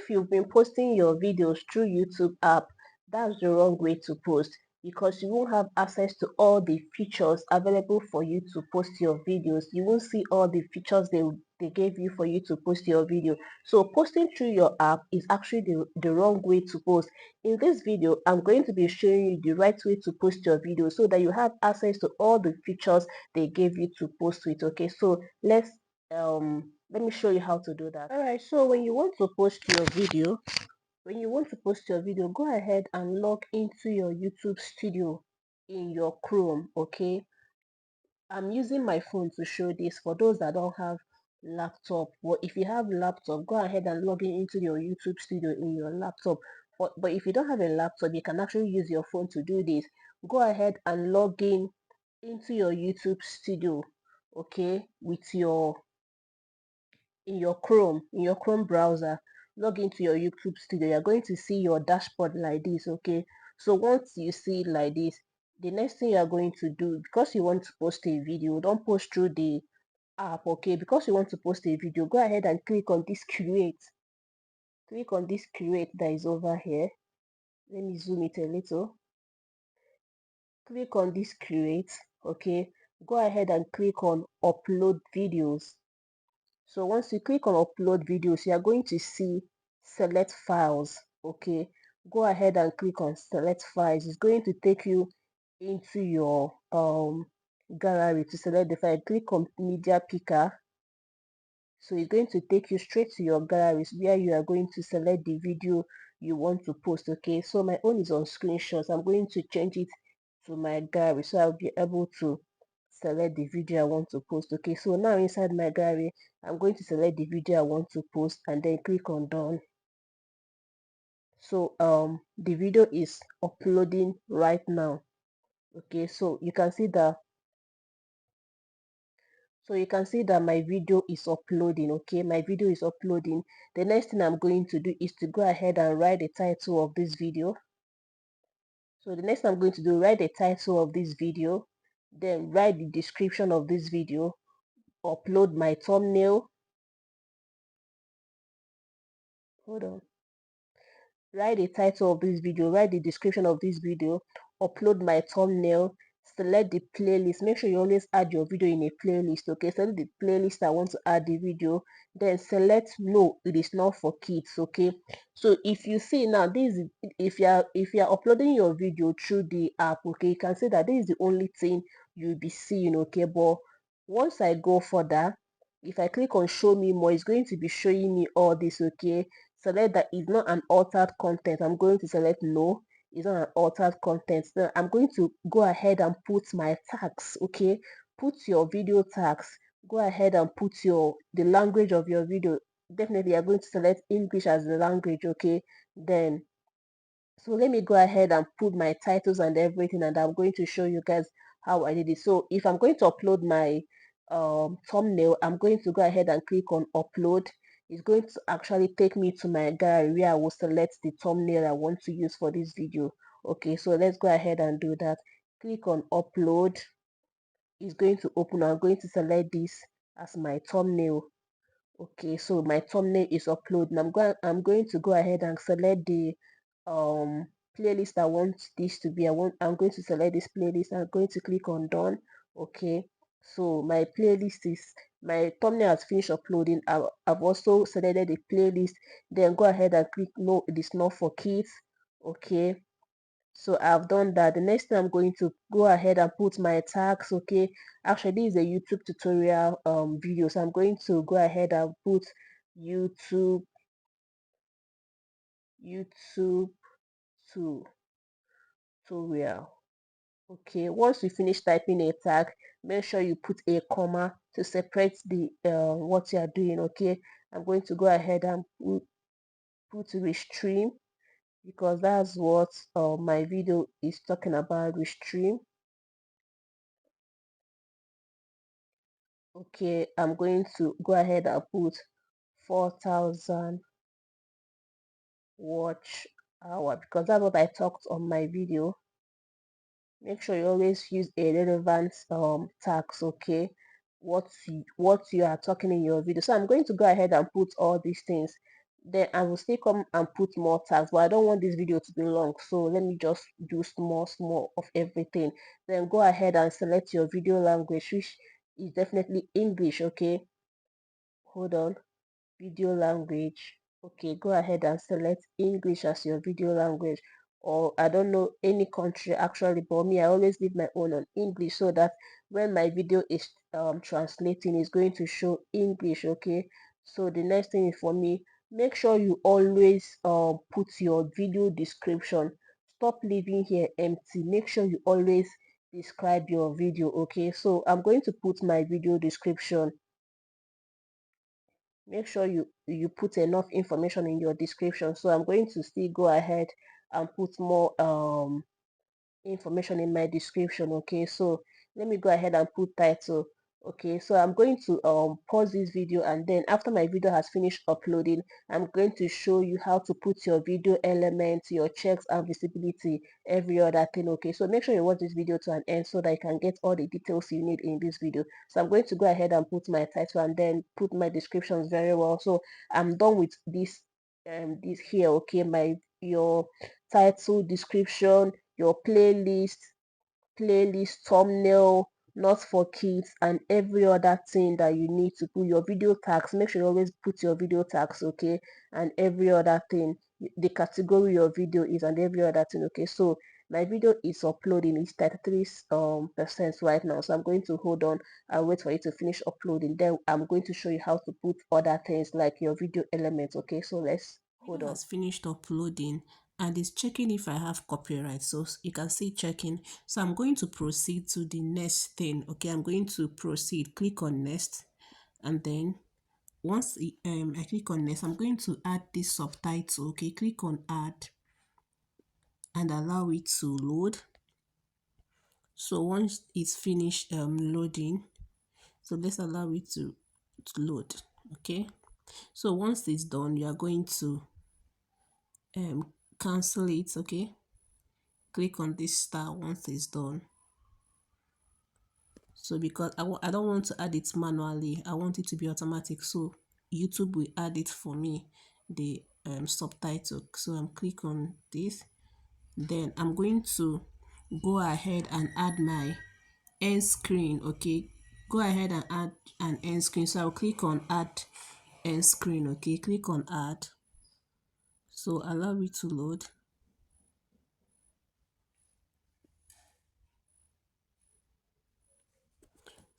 if you've been posting your videos through YouTube app, that's the wrong way to post, because you won't have access to all the features available for you to post your videos. You won't see all the features they gave you for you to post your video. So posting through your app is actually the wrong way to post. In this video, I'm going to be showing you the right way to post your video so that you have access to all the features they gave you to post with. Okay, so let me show you how to do that. All right, so when you want to post your video, go ahead and log into your YouTube studio in your Chrome. Okay, I'm using my phone to show this for those that don't have laptop. Well, if you have laptop, go ahead and log in into your YouTube studio in your laptop. But if you don't have a laptop, you can actually use your phone to do this. Go ahead and log in into your YouTube studio, okay, with your in your Chrome browser. Log into your YouTube studio. You're going to see your dashboard like this. Okay, so once you see it like this, the next thing you are going to do, because you want to post a video, don't post through the app. Okay, because you want to post a video, go ahead and click on this create. Click on this create that is over here. Let me zoom it a little. Click on this create. Okay, go ahead and click on upload videos. So once you click on upload videos, you are going to see select files. Okay, go ahead and click on select files. It's going to take you into your gallery to select the file. Click on media picker. So it's going to take you straight to your galleries where you are going to select the video you want to post. Okay, so my own is on screenshots. I'm going to change it to my gallery so I'll be able to select the video I want to post. Okay, so now inside my gallery, I'm going to select the video I want to post and then click on done. So the video is uploading right now. Okay, so you can see that my video is uploading. Okay, my video is uploading. The next thing I'm going to do is to go ahead and write the title of this video. So the next thing I'm going to do, write the title of this video, then write the description of this video, upload my thumbnail. Hold on. Write the title of this video, write the description of this video, upload my thumbnail, select the playlist. Make sure you always add your video in a playlist. Okay, select the playlist I want to add the video, then select no, it is not for kids. Okay, so if you see now, this is if you are uploading your video through the app, okay, you can see that this is the only thing you'll be seeing. Okay, but once I go further, if I click on show me more, it's going to be showing me all this. Okay, select that is not an altered content. I'm going to select no, it's not an altered content. Now I'm going to go ahead and put my tags. Okay, put your video tags. Go ahead and put the language of your video. Definitely I'm going to select English as the language. Okay, then so let me go ahead and put my titles and everything, and I'm going to show you guys how I did it. So if I'm going to upload my thumbnail, I'm going to go ahead and click on upload. It's going to actually take me to my gallery where I will select the thumbnail I want to use for this video. Okay, so let's go ahead and do that. Click on upload. It's going to open. I'm going to select this as my thumbnail. Okay, so my thumbnail is uploading. I'm going to go ahead and select the um playlist I want this to be. I'm going to select this playlist. I'm going to click on done. Okay, so my playlist is my thumbnail has finished uploading. I've also selected the playlist. Then go ahead and click no, it is not for kids. Okay, so I've done that. The next thing I'm going to go ahead and put my tags. Okay, actually this is a YouTube tutorial video, so I'm going to go ahead and put YouTube YouTube tutorial. Okay, once you finish typing a tag, make sure you put a comma to separate the what you are doing. Okay, I'm going to go ahead and put restream, because that's what my video is talking about, restream. Okay, I'm going to go ahead and put 4,000 watch hour, because that's what I talked on my video. Make sure you always use a relevant tags. Okay, what you are talking in your video. So I'm going to go ahead and put all these things. then I will still come and put more tags, but I don't want this video to be long, so let me just do small of everything. Then go ahead and select your video language, which is definitely English. Okay, hold on, video language. Okay, go ahead and select English as your video language, or I don't know any country actually, but me, I always leave my own on English so that when my video is translating, it's going to show English. Okay, so the next thing is for me, make sure you always put your video description. Stop leaving here empty. Make sure you always describe your video. Okay, so I'm going to put my video description. Make sure you put enough information in your description. So I'm going to still go ahead and put more information in my description. Okay, so let me go ahead and put title. Okay, so I'm going to pause this video, and then after my video has finished uploading, I'm going to show you how to put your video elements, your checks and visibility, every other thing. Okay, so make sure you watch this video to an end so that you can get all the details you need in this video. So I'm going to go ahead and put my title and then put my descriptions very well. So I'm done with this here. Okay, your title, description, your playlist, thumbnail, not for kids, and every other thing that you need to put your video tags. Make sure you always put your video tags. Okay, and every other thing, the category your video is, and every other thing. Okay, so my video is uploading. It's 33 percent right now, so I'm going to hold on and wait for it to finish uploading. Then I'm going to show you how to put other things like your video elements. Okay, so let's hold Video on. has finished uploading and it's checking if I have copyright. So you can see checking. So I'm going to proceed to the next thing. Okay, I'm going to proceed. Click on next, and then once I click on next, I'm going to add this subtitle. Okay, click on add and allow it to load. So once it's finished loading, so let's allow it to load. Okay, so once it's done, you are going to cancel it. Okay, click on this star once it's done. So because I don't want to add it manually, I want it to be automatic, so YouTube will add it for me, the subtitle. So I'm click on this, then I'm going to go ahead and add my end screen. Okay, go ahead and add an end screen. So I'll click on add end screen. Okay, click on add, so allow it to load.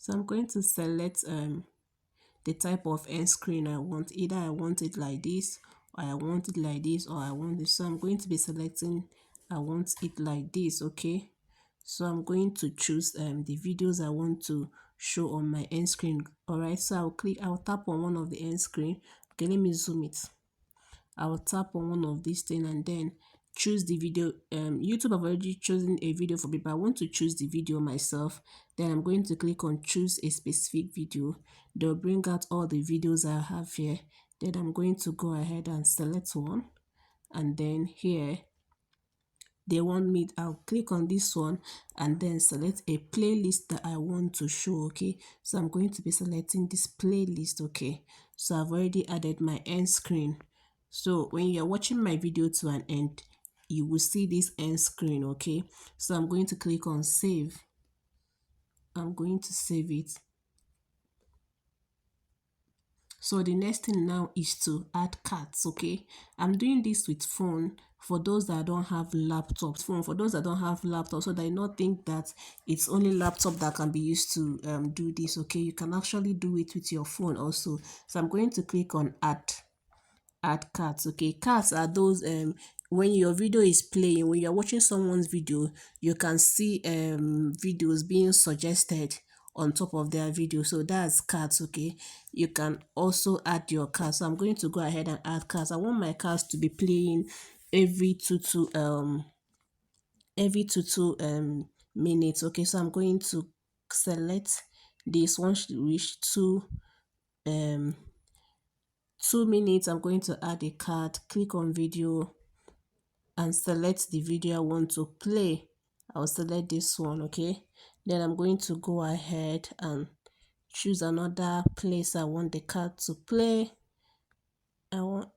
So I'm going to select the type of end screen I want. Either I want it like this, or I want it like this, or I want this. So I'm going to be selecting I want it like this. Okay, so I'm going to choose the videos I want to show on my end screen. All right, so I'll tap on one of the end screen. Okay, let me zoom it. I'll tap on one of these things and then choose the video. YouTube have already chosen a video for me, but I want to choose the video myself. Then I'm going to click on choose a specific video. They'll bring out all the videos I have here. Then I'm going to go ahead and select one, and then here they want me, I'll click on this one and then select a playlist that I want to show. Okay, so I'm going to be selecting this playlist. Okay, so I've already added my end screen. So when you're watching my video to an end, you will see this end screen. Okay, so I'm going to click on save. I'm going to save it. So the next thing now is to add cards. Okay, I'm doing this with phone for those that don't have laptops. Phone for those that don't have laptops, so they not think that it's only laptop that can be used to do this. Okay, you can actually do it with your phone also. So I'm going to click on add cards. Okay, cards are those when your video is playing, when you're watching someone's video, you can see videos being suggested on top of their video. So that's cards. Okay, you can also add your cards. So I'm going to go ahead and add cards. I want my cards to be playing every two minutes. Okay, so I'm going to select this one, which 2 minutes. I'm going to add a card, click on video and select the video I want to play. I'll select this one. Okay, then I'm going to go ahead and choose another place I want the card to play. I want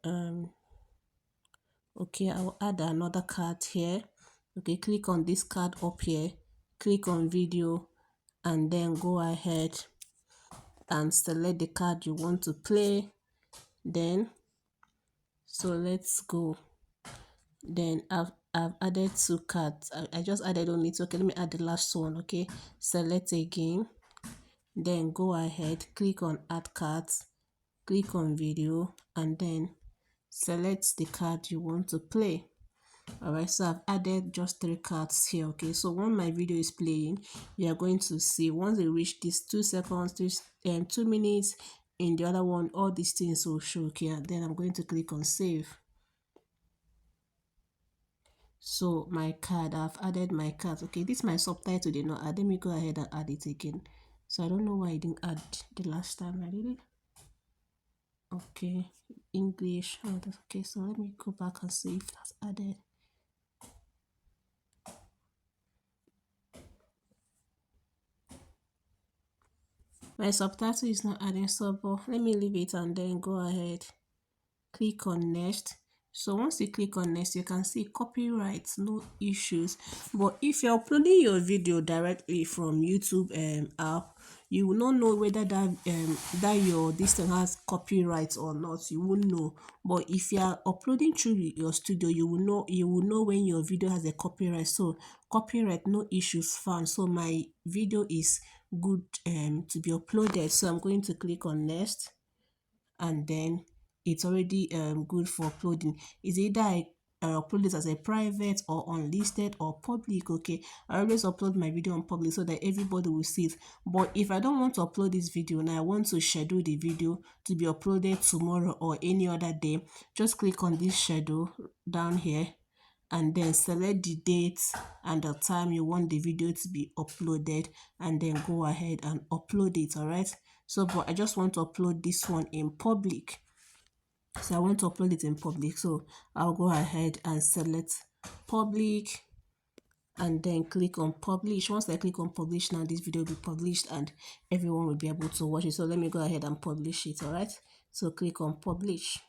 okay, I will add another card here. Okay, click on this card up here, click on video, and then go ahead and select the card you want to play. Then so let's go. Then I've added two cards. I just added only two. Okay, let me add the last one. Okay, select again, then go ahead, click on add cards, click on video, and then select the card you want to play. Alright, so I've added just three cards here. Okay, so when my video is playing, you are going to see once they reach this 2 seconds, this 2 minutes, in the other one, all these things will show. Okay, and then I'm going to click on save. So my card, I've added my card. Okay, this my subtitle did not add. Let me go ahead and add it again. So I don't know why I didn't add the last time I did it. Okay, English. Oh, that's okay. So let me go back and see if that's added. My subtitle is not adding, so but let me leave it and then go ahead, click on next. So once you click on next, you can see copyright, no issues. But if you're uploading your video directly from YouTube app, you will not know whether that your this thing has copyright or not. You won't know. But if you are uploading through your studio, you will know when your video has a copyright. So copyright, no issues found. So my video is good to be uploaded. So I'm going to click on next, and then it's already good for uploading. Is either I upload this as a private or unlisted or public. Okay, I always upload my video on public so that everybody will see it. But if I don't want to upload this video and I want to schedule the video to be uploaded tomorrow or any other day, just click on this schedule down here and then select the date and the time you want the video to be uploaded, and then go ahead and upload it. All right, so but I just want to upload this one in public, so I want to upload it in public. So I'll go ahead and select public and then click on publish. Once I click on publish, now this video will be published and everyone will be able to watch it. So let me go ahead and publish it. All right, so click on publish.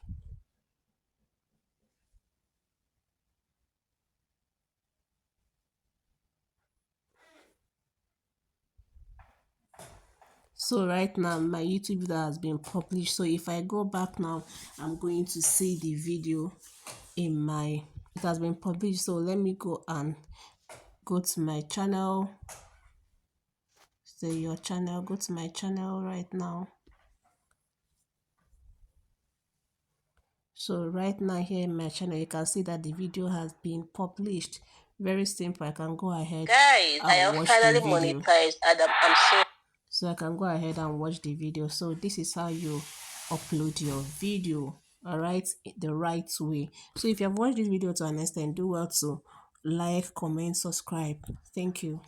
So right now my YouTube video has been published. So if I go back now, I'm going to see the video in my, it has been published. So let me go and go to my channel. So your channel, go to my channel right now. So right now here in my channel, you can see that the video has been published. Very simple. I can go ahead. Guys, I and have watch finally the video. monetized and I'm so So I can go ahead and watch the video. So this is how you upload your video, all right, the right way. So if you have watched this video to an extent, do well to like, comment, subscribe. Thank you.